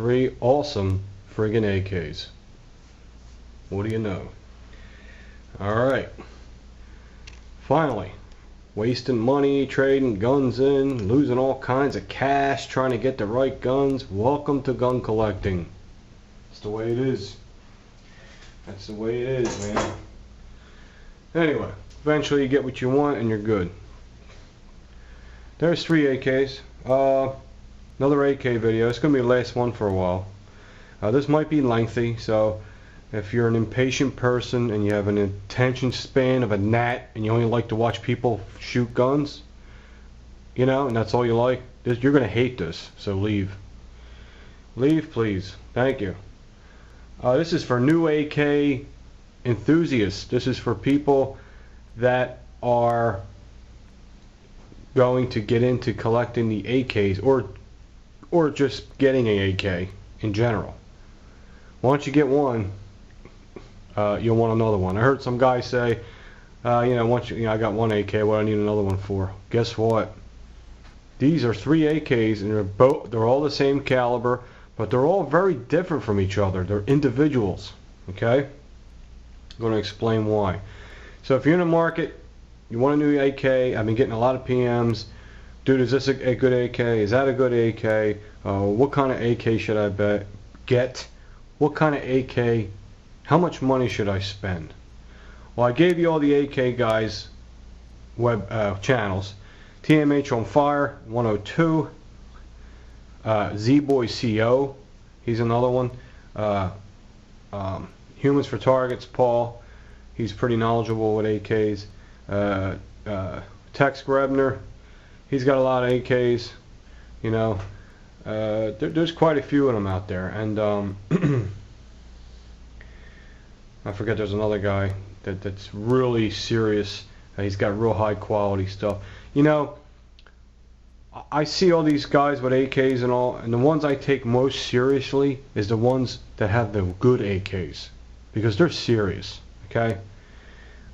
3 awesome friggin' AKs. What do you know? Alright. Finally. Wasting money, trading guns in, losing all kinds of cash, trying to get the right guns. Welcome to gun collecting. It's the way it is. That's the way it is, man. Anyway, eventually you get what you want and you're good. There's 3 AKs. Another AK video. It's going to be the last one for a while. This might be lengthy, so if you're an impatient person and you have an attention span of a gnat and you only like to watch people shoot guns, you know, and that's all you like, you're going to hate this, so leave. Leave, please. Thank you. This is for new AK enthusiasts. This is for people that are going to get into collecting the AKs or just getting an AK in general. Once you get one, you'll want another one. I heard some guy say, once I got one AK, what do I need another one for? Guess what? These are 3 AKs, and they're all the same caliber, but they're all very different from each other. They're individuals. Okay? I'm going to explain why. So if you're in the market, you want a new AK. I've been getting a lot of PMs. Dude, is this a good AK? Is that a good AK? What kind of AK should I get? What kind of AK? How much money should I spend? Well, I gave you all the AK guys' web channels. TMH on Fire 102. Z-Boy CO. He's another one. Humans for Targets, Paul. He's pretty knowledgeable with AKs. Tex Grebner, he's got a lot of AKs, you know. There's quite a few of them out there, and I forget, there's another guy that's really serious. He's got real high quality stuff. You know, I see all these guys with AKs and all, and the ones I take most seriously is the ones that have the good AKs, because they're serious, okay?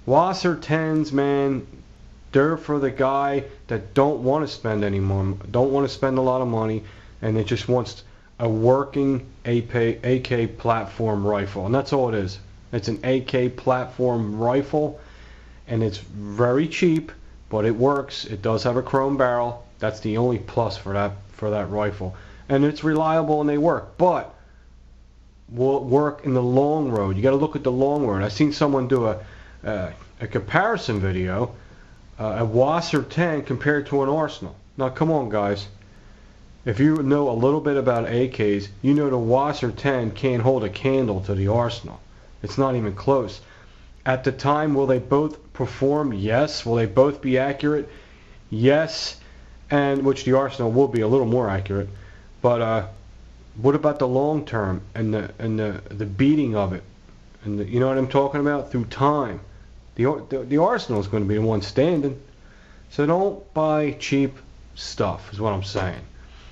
Wasser 10s, man, they're for the guy that don't want to spend any more, don't want to spend a lot of money, and it just wants a working AK platform rifle, and that's all it is. It's an AK platform rifle, and it's very cheap, but it works. It does have a chrome barrel. That's the only plus for that rifle, and it's reliable and they work. But will it work in the long road? You got to look at the long road. I seen someone do a comparison video, a Wasser 10 compared to an Arsenal. Now come on, guys. If you know a little bit about AKs, you know the Wasser 10 can't hold a candle to the Arsenal. It's not even close. At the time, will they both perform? Yes. Will they both be accurate? Yes. And which the Arsenal will be a little more accurate. But what about the long term and the beating of it? And you know what I'm talking about? Through time. The Arsenal is going to be the one standing. So don't buy cheap stuff, is what I'm saying.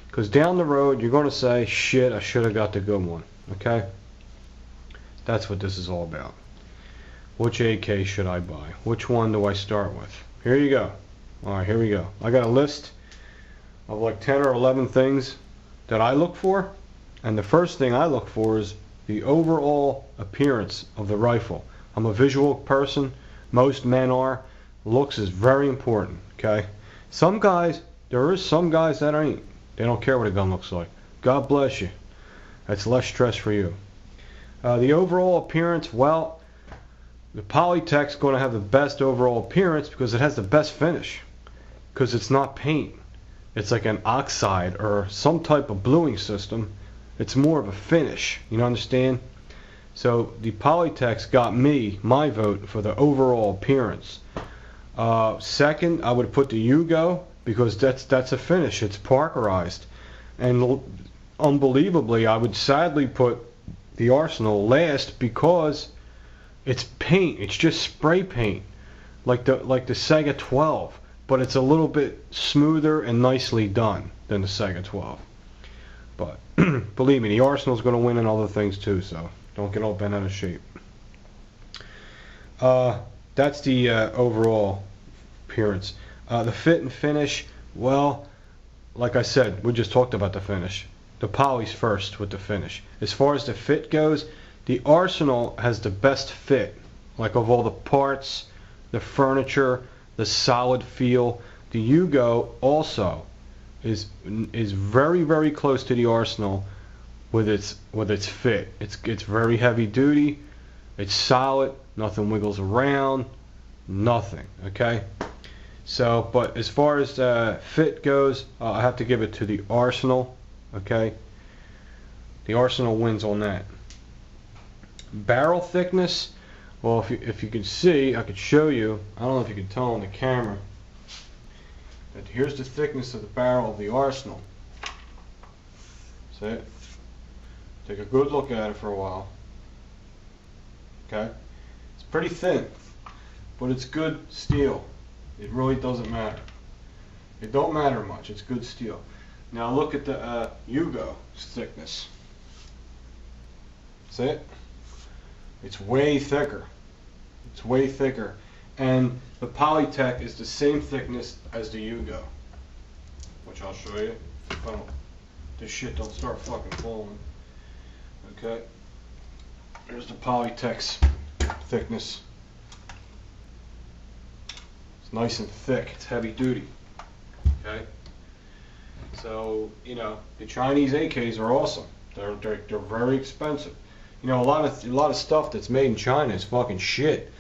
Because down the road, you're going to say, shit, I should have got the good one. Okay? That's what this is all about. Which AK should I buy? Which one do I start with? Here you go. Alright, here we go. I got a list of like 10 or 11 things that I look for. And the first thing I look for is the overall appearance of the rifle. I'm a visual person. Most men are. Looks is very important. Okay? Some guys, there is some guys that ain't. They don't care what a gun looks like. God bless you. That's less stress for you. The overall appearance, well, the Polytech's going to have the best overall appearance because it has the best finish. Because it's not paint. It's like an oxide or some type of bluing system. It's more of a finish. You understand? So the Polytech's got my vote for the overall appearance. Second, I would put the Yugo because that's a finish. It's Parkerized. And unbelievably, I would sadly put the Arsenal last because it's paint. It's just spray paint, like the Sega 12, but it's a little bit smoother and nicely done than the Sega 12. But believe me, the Arsenal's going to win in other things too, so don't get all bent out of shape. That's the overall appearance. The fit and finish, well, like I said, we just talked about the finish. the polys first with the finish. As far as the fit goes, the Arsenal has the best fit, like of all the parts, the furniture, the solid feel. The Yugo also is very close to the Arsenal with its fit. It's very heavy duty. It's solid. Nothing wiggles around. Nothing. Okay. So, but as far as fit goes, I have to give it to the Arsenal. Okay. The Arsenal wins on that. Barrel thickness. Well, if you can see, I could show you. I don't know if you can tell on the camera. But here's the thickness of the barrel of the Arsenal. See it? Take a good look at it for a while. Okay? It's pretty thin, but it's good steel. It really doesn't matter. It don't matter much. It's good steel. Now look at the Yugo's thickness. See it? It's way thicker. It's way thicker. And the Polytech is the same thickness as the Yugo, which I'll show you. Oh, this shit don't start fucking falling. Okay. There's the Polytech's thickness. It's nice and thick. It's heavy duty. Okay. So, you know, the Chinese AKs are awesome. They're very expensive. You know, a lot of stuff that's made in China is fucking shit.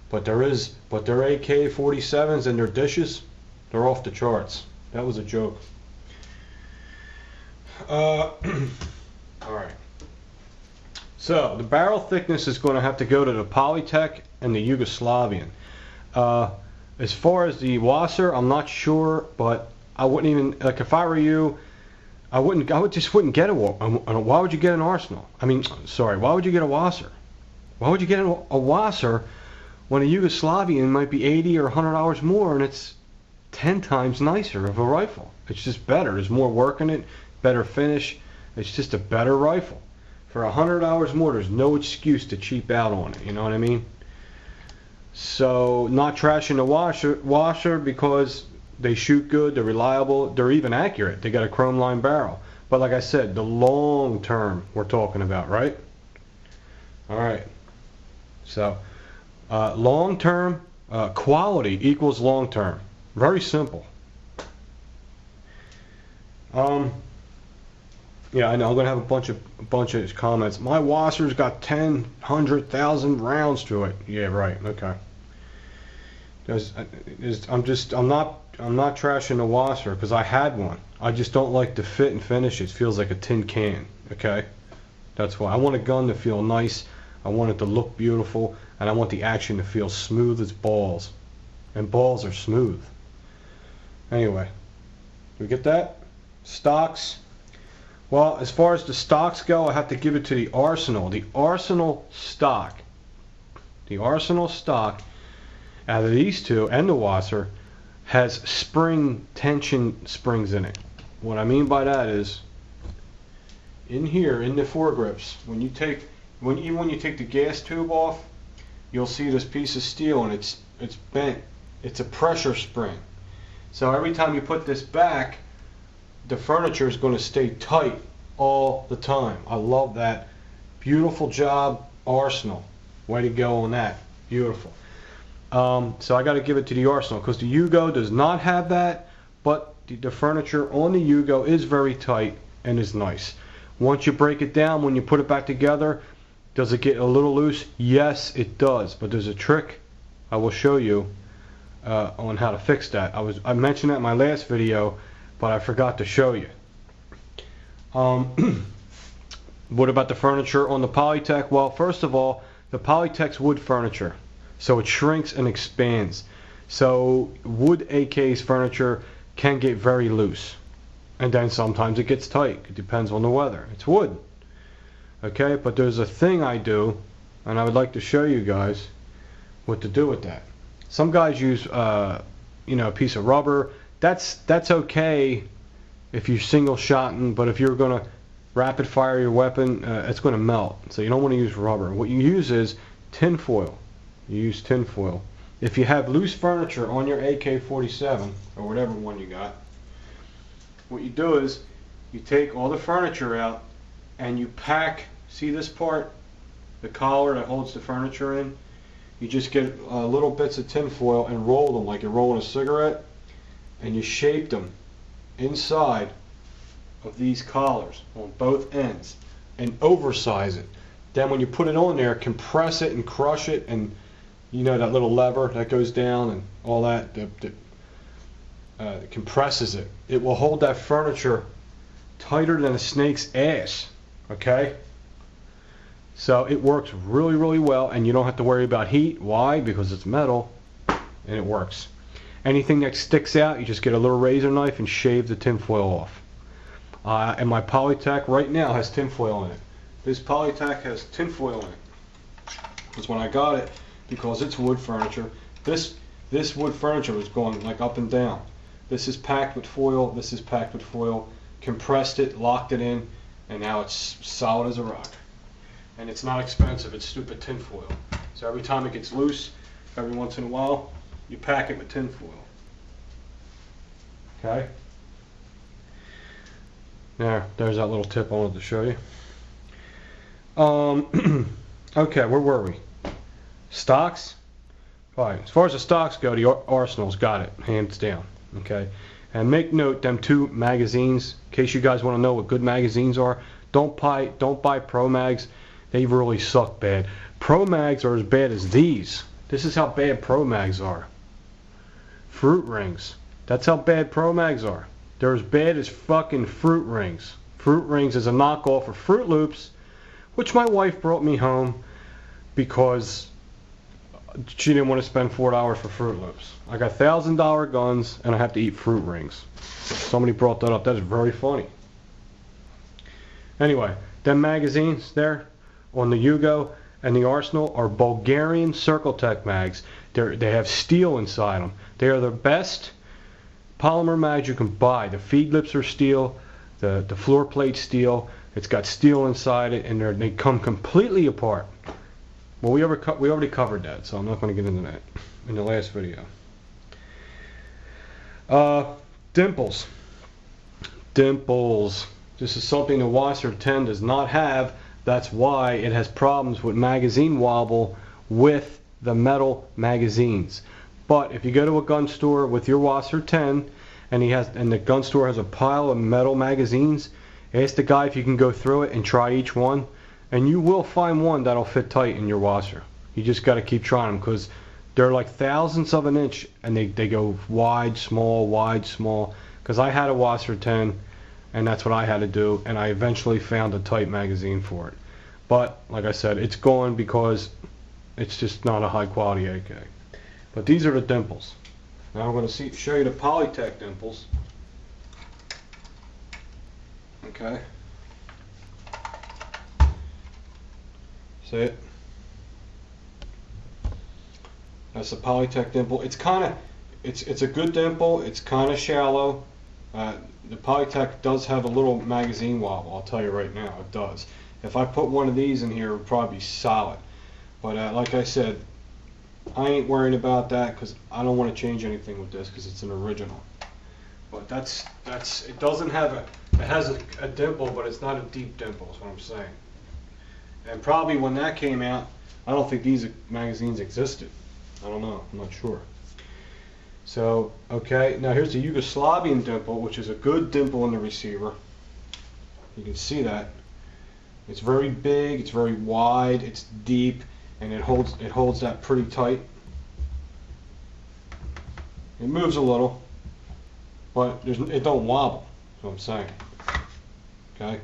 But their AK-47s and their dishes, they're off the charts. That was a joke. All right. So the barrel thickness is going to have to go to the Polytech and the Yugoslavian. As far as the Wasser, I'm not sure, but I wouldn't even, like, if I were you, I just wouldn't get why would you get an Arsenal? I mean, sorry, why would you get a Wasser? Why would you get a Wasser when a Yugoslavian might be $80 or $100 more, and it's 10 times nicer of a rifle? It's just better. There's more work in it, better finish. It's just a better rifle. For $100 more, there's no excuse to cheap out on it. You know what I mean? So, not trashing the washer because they shoot good, they're reliable, they're even accurate. They got a chrome line barrel. But like I said, the long term we're talking about, right? All right. So, long term, quality equals long term. Very simple. Yeah, I know. I'm gonna have a bunch of comments. My Wasser's got 10, 100,000 rounds to it. Yeah, right. Okay. I'm not trashing the Wasser because I had one. I just don't like the fit and finish. It feels like a tin can. Okay. That's why I want a gun to feel nice. I want it to look beautiful, and I want the action to feel smooth as balls. And balls are smooth. Anyway, we get that? Stocks. Well, as far as the stocks go, I have to give it to the Arsenal. The Arsenal stock. The Arsenal stock, out of these two, and the Wasser, has spring tension springs in it. What I mean by that is, in here, in the foregrips, when you take the gas tube off, you'll see this piece of steel, and it's bent. It's a pressure spring. So every time you put this back, the furniture is going to stay tight all the time. I love that. Beautiful job, Arsenal. Way to go on that. Beautiful. So I got to give it to the Arsenal because the Yugo does not have that, but the furniture on the Yugo is very tight and is nice. Once you break it down, when you put it back together, does it get a little loose? Yes, it does. But there's a trick I will show you on how to fix that. I mentioned that in my last video, but I forgot to show you. What about the furniture on the Polytech? Well, first of all, the Polytech's wood furniture, so it shrinks and expands. So wood AK's furniture can get very loose, and then sometimes it gets tight. It depends on the weather. It's wood. Okay, but there's a thing I do, and I would like to show you guys what to do with that. Some guys use, a piece of rubber. That's okay if you're single shotting, but if you're gonna rapid fire your weapon, it's gonna melt. So you don't want to use rubber. What you use is tin foil. You use tin foil. If you have loose furniture on your AK-47 or whatever one you got, what you do is you take all the furniture out and you pack, see this part? The collar that holds the furniture in? You just get little bits of tin foil and roll them like you're rolling a cigarette, and you shape them inside of these collars on both ends and oversize it. Then when you put it on there, compress it and crush it, and you know that little lever that goes down and all that, compresses it. It will hold that furniture tighter than a snake's ass, okay? So it works really, really well, and you don't have to worry about heat. Why? Because it's metal, and it works. Anything that sticks out, you just get a little razor knife and shave the tin foil off. And my Polytac right now has tin foil in it. This Polytac has tin foil in it. Because when I got it, because it's wood furniture, this wood furniture was going like up and down. This is packed with foil, this is packed with foil, compressed it, locked it in, and now it's solid as a rock. And it's not expensive, it's stupid tin foil. So every time it gets loose, every once in a while, you pack it with tin foil. Okay? There's that little tip I wanted to show you. Okay, where were we? Stocks? Fine. As far as the stocks go, the Arsenal's got it, hands down. Okay? And make note, them two magazines, in case you guys want to know what good magazines are, don't buy Pro Mags. They really suck bad. Pro Mags are as bad as these. This is how bad Pro Mags are. Fruit Rings. That's how bad Pro Mags are. They're as bad as fucking Fruit Rings. Fruit Rings is a knockoff of Fruit Loops, which my wife brought me home because she didn't want to spend $4 for Fruit Loops. I got $1,000 guns and I have to eat Fruit Rings. Somebody brought that up. That is very funny. Anyway, them magazines there on the Yugo and the Arsenal are Bulgarian Circle Tech mags. They have steel inside them. They are the best polymer mags you can buy. The feed lips are steel, the floor plate's steel. It's got steel inside it, and they come completely apart. Well, we already covered that, so I'm not going to get into that in the last video. Dimples. Dimples. This is something the Wasser 10 does not have. That's why it has problems with magazine wobble with the metal magazines. But if you go to a gun store with your Wasser 10 and the gun store has a pile of metal magazines, ask the guy if you can go through it and try each one, and you will find one that'll fit tight in your washer. You just got to keep trying them because they're like thousandths of an inch, and they go wide, small. Because I had a Wasser 10, and that's what I had to do, and I eventually found a tight magazine for it. But like I said, it's gone because it's just not a high quality AK. But these are the dimples. Now I'm going to show you the Polytech dimples. Okay. See it? That's a Polytech dimple. It's a good dimple. It's kind of shallow. The Polytech does have a little magazine wobble. I'll tell you right now, it does. If I put one of these in here, it would probably be solid. But like I said, I ain't worried about that because I don't want to change anything with this because it's an original. But it doesn't have it has a dimple, but it's not a deep dimple is what I'm saying. And probably when that came out, I don't think these magazines existed. I don't know, I'm not sure. So, okay, now here's the Yugoslavian dimple, which is a good dimple in the receiver. You can see that. It's very big, it's very wide, it's deep, and it holds that pretty tight. It moves a little, but it don't wobble, is what I'm saying. Okay?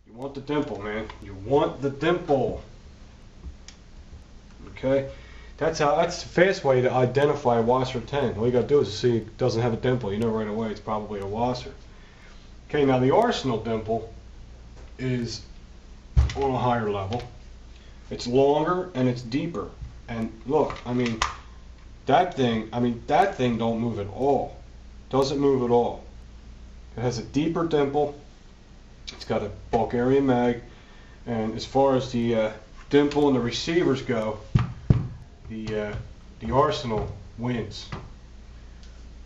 You want the dimple, man. You want the dimple. Okay? That's the fast way to identify a Wasser 10. All you gotta do is see it doesn't have a dimple. You know right away it's probably a Wasser. Okay, now the Arsenal dimple is on a higher level. It's longer and it's deeper. And look, that thing don't move at all. Doesn't move at all. It has a deeper dimple. It's got a Bulgarian mag, and as far as the dimple and the receivers go, the the Arsenal wins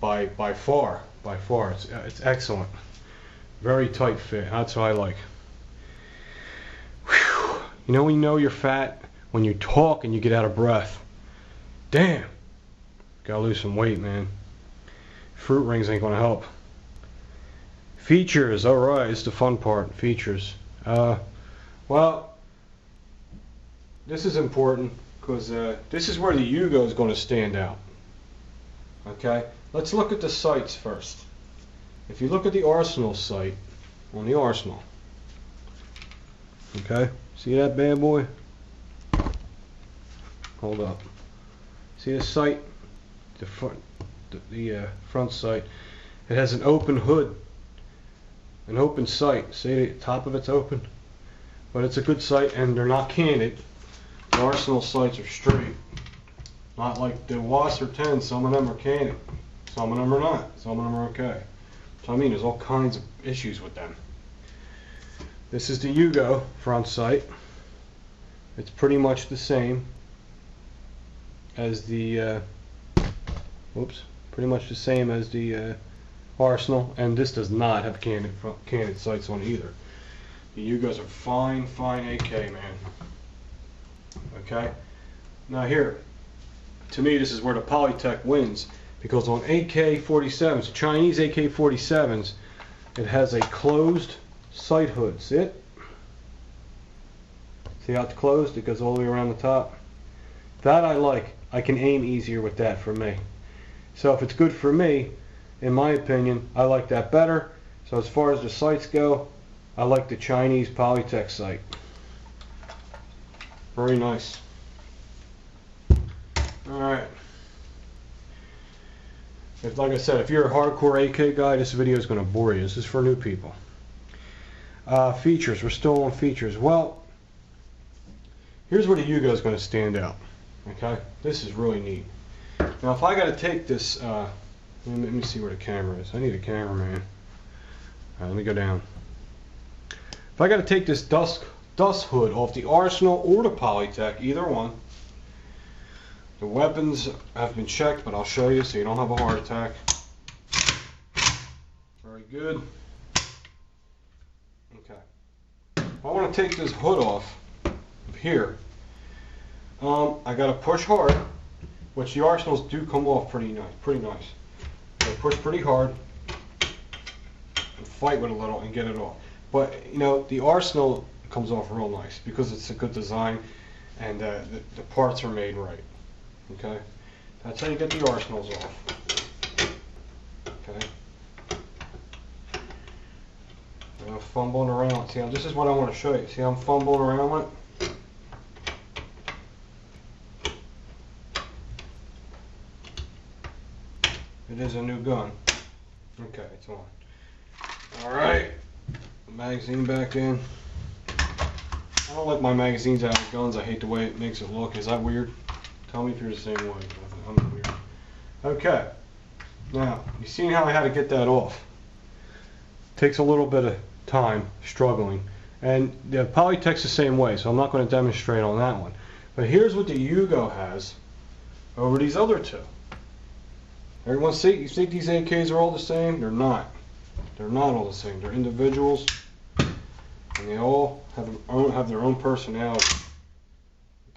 by far. It's excellent. Very tight fit. That's what I like. Whew. You know you're fat when you talk and you get out of breath. Damn. Gotta lose some weight, man. Fruit rings ain't gonna help. Features. All right, it's the fun part. Features. Well, this is important because this is where the Yugo is going to stand out. Okay, let's look at the sights first. If you look at the Arsenal sight on the Arsenal, okay, see that bad boy? Hold up. See the sight? The front sight. It has an open hood, an open sight. See, the top of it's open, but it's a good sight, and they're not canted. The Arsenal sights are straight, not like the Wasser 10. Some of them are canted, some of them are not. Some of them are okay. So I mean, there's all kinds of issues with them. This is the Yugo front sight. It's pretty much the same as the pretty much the same as the Arsenal, and this does not have canted sights on either. The Yugos are fine AK, man. Okay, now here, to me, this is where the Polytech wins, because on AK-47s, Chinese AK-47s, it has a closed sight hood. See it? See how it's closed? It goes all the way around the top. That I like. I can aim easier with that for me. So if it's good for me, in my opinion, I like that better. So as far as the sights go, I like the Chinese Polytech sight. Very nice. Alright. Like I said, if you're a hardcore AK guy, this video is going to bore you. This is for new people. Features. We're still on features. Well, here's where the Yugo is going to stand out. Okay? This is really neat. Now, if I got to take this, let me see where the camera is. I need a cameraman. Alright, let me go down. If I got to take this dust hood off the Arsenal or the Polytech, either one. The weapons have been checked, but I'll show you so you don't have a heart attack. Very good. Okay. If I want to take this hood off of here, I got to push hard, which the Arsenals do come off pretty nice. So push pretty hard and fight with a little and get it off. But you know, the Arsenal comes off real nice because it's a good design and the parts are made right. Okay, that's how you get the Arsenals off. Okay, I'm fumbling around. See, this is what I want to show you. See how I'm fumbling around with it? It is a new gun. Okay, it's on. Alright, magazine back in. I don't like my magazines out of guns. I hate the way it makes it look. Is that weird? Tell me if you're the same way. I'm weird. Okay. Now, you seen how I had to get that off. Takes a little bit of time, struggling. And the Polytech's the same way, so I'm not going to demonstrate on that one. But here's what the Yugo has over these other two. Everyone see? You think these AKs are all the same? They're not. They're not all the same. They're individuals, and they all have their own personality.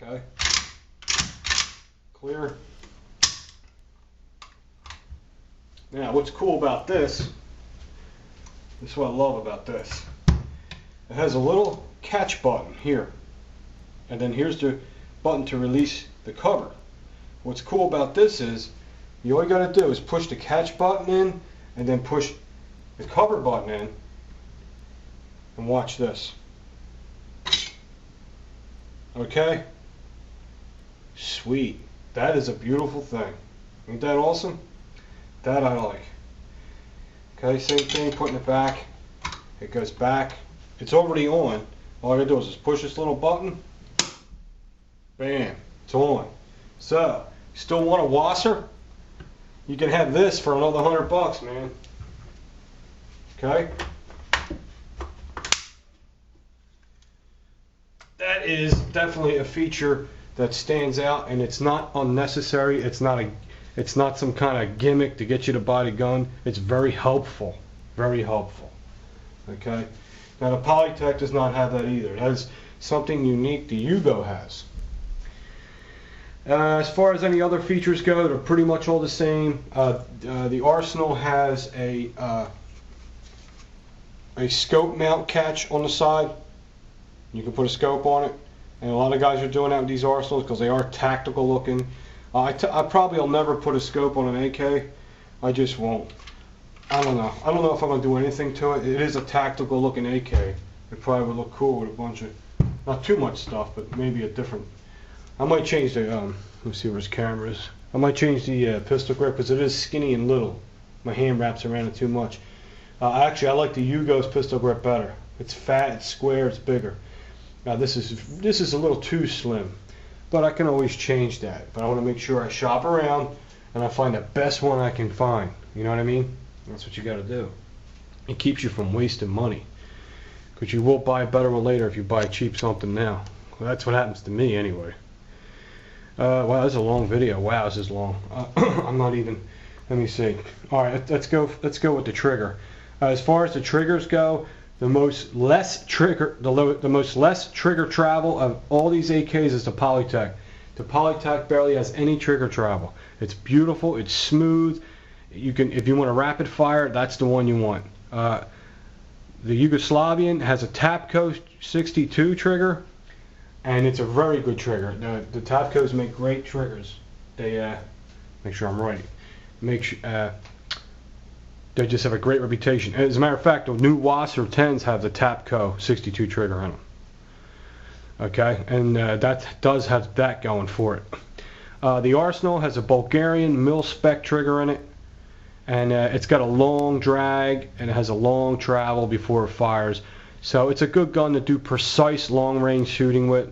Okay? Clear? Now, what's cool about this is what I love about this. It has a little catch button here, and then here's the button to release the cover. What's cool about this is, all you got to do is push the catch button in, and then push the cover button in, and watch this. Okay? Sweet. That is a beautiful thing. Ain't that awesome? That I like. Okay, same thing, putting it back. It goes back. It's already on. All I gotta do is just push this little button. Bam. It's on. So, still want a Wasser? You can have this for another $100, man. Okay? That is definitely a feature that stands out, and it's not unnecessary. It's not some kind of gimmick to get you to buy the gun. It's very helpful. Very helpful. Okay? Now the Polytech does not have that either. It has something unique the Yugo has. As far as any other features go, they're pretty much all the same. The Arsenal has a scope mount catch on the side. You can put a scope on it, and a lot of guys are doing that with these Arsenals because they are tactical looking. I probably will never put a scope on an AK. I just won't. I don't know. I don't know if I'm going to do anything to it. It is a tactical looking AK. It probably would look cool with a bunch of, not too much stuff, but maybe a different. I might change the, let me see where his camera is. I might change the pistol grip because it is skinny and little. My hand wraps around it too much. Actually, I like the Yugo's pistol grip better. It's fat, it's square, it's bigger. Now this is a little too slim, but I can always change that. But I want to make sure I shop around and I find the best one I can find. You know what I mean? That's what you got to do. It keeps you from wasting money, because you will buy a better one later if you buy cheap something now. Well, that's what happens to me anyway. Wow, this is a long video. Wow, this is long. I'm not even. Let me see. All right, let's go with the trigger. As far as the triggers go, the most less trigger travel of all these AKs is the Polytech. The Polytech barely has any trigger travel. It's beautiful. It's smooth. You can, if you want a rapid fire, that's the one you want. The Yugoslavian has a Tapco 62 trigger, and it's a very good trigger. The Tapcos make great triggers. They make sure I'm right. They just have a great reputation. As a matter of fact, the new Wasser 10s have the Tapco 62 trigger in them. Okay, and that does have that going for it. The Arsenal has a Bulgarian mil-spec trigger in it, and it's got a long drag and it has a long travel before it fires. So it's a good gun to do precise long-range shooting with.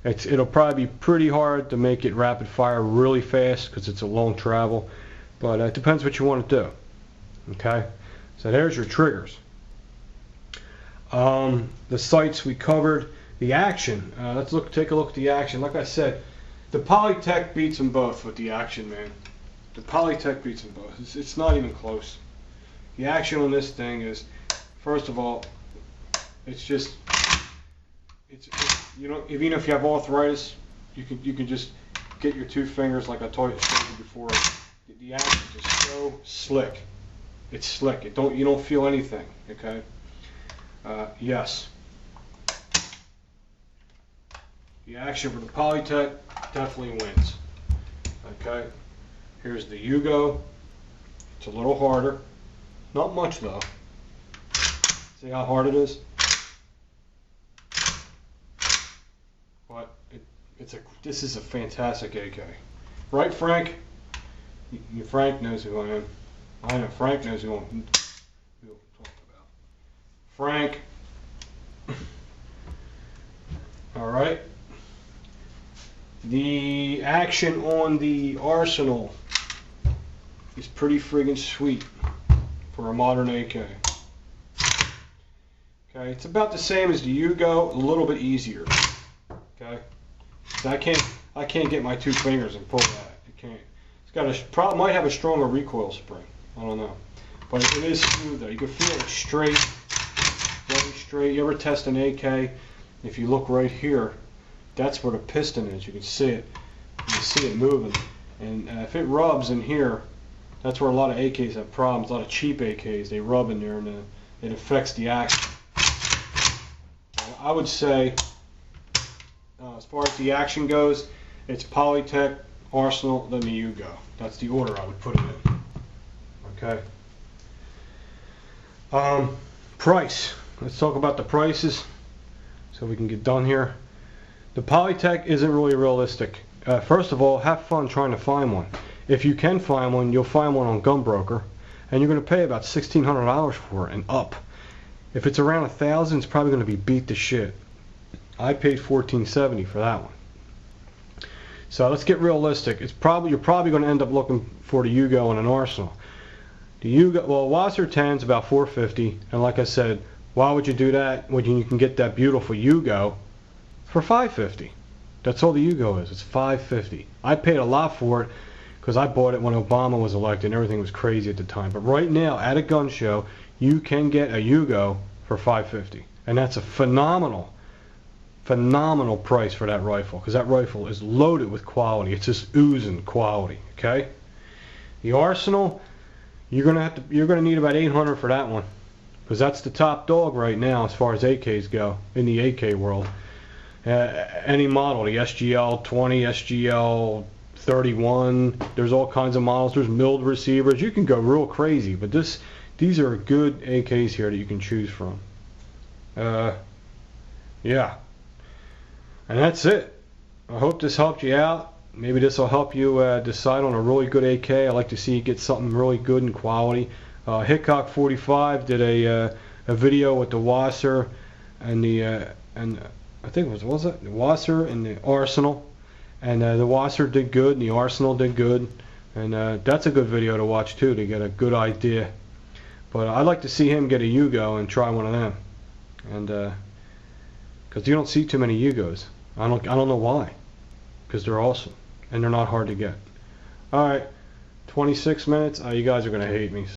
It'll probably be pretty hard to make it rapid fire really fast because it's a long travel, but it depends what you want to do. Okay, so there's your triggers. The sights we covered. The action. Let's take a look at the action. Like I said, the Polytech beats them both with the action, man. The Polytech beats them both. It's not even close. The action on this thing is, first of all, it's just, you know, even if you have arthritis, you can just get your two fingers, like I told you before. The action is so slick. It's slick. You don't feel anything. Okay. Yes. The action for the Polytech definitely wins. Okay. Here's the Yugo. It's a little harder. Not much though. See how hard it is? But this is a fantastic AK. Right, Frank? Frank knows who I am. I know Frank knows who I'm talking about. Frank. Alright. The action on the Arsenal is pretty friggin' sweet for a modern AK. Okay, it's about the same as the Yugo, a little bit easier. Okay, so I can't get my two fingers and pull that. It can't. It's got might have a stronger recoil spring. I don't know, but it is smooth though. You can feel it straight, very straight. You ever test an AK? If you look right here, that's where the piston is. You can see it. You can see it moving. And if it rubs in here, that's where a lot of AKs have problems. A lot of cheap AKs, they rub in there, and it affects the action. I would say, as far as the action goes, it's Polytech, Arsenal, then the Yugo. That's the order I would put it in. Okay. Price. Let's talk about the prices so we can get done here. The Polytech isn't really realistic. First of all, have fun trying to find one. If you can find one, you'll find one on Gunbroker, and you're going to pay about $1,600 for it and up. If it's around $1,000, it's probably going to be beat to shit. I paid $1,470 for that one. So let's get realistic. You're probably going to end up looking for the Yugo and an Arsenal. The Yugo, well, Wasser 10 is about $450, and like I said, why would you do that when you can get that beautiful Yugo for $550? That's all the Yugo is. It's $5.50. I paid a lot for it because I bought it when Obama was elected and everything was crazy at the time. But right now, at a gun show, you can get a Yugo for $5.50. And that's a phenomenal price for that rifle, because that rifle is loaded with quality. It's just oozing quality, okay? The Arsenal, you're gonna need about $800 for that one, because that's the top dog right now as far as AKs go in the AK world. Any model, the SGL 20, SGL 31, there's all kinds of models. There's milled receivers. You can go real crazy, but these are good AKs here that you can choose from. Yeah, and that's it. I hope this helped you out. Maybe this will help you decide on a really good AK. I like to see you get something really good in quality. Hickok 45 did a video with the Wasser and the I think it was it the Wasser and the Arsenal, and the Wasser did good and the Arsenal did good, and that's a good video to watch too to get a good idea. But I'd like to see him get a Yugo and try one of them, and because you don't see too many Yugos. I don't know why, because they're awesome and they're not hard to get. All right, 26 minutes. You guys are gonna hate me.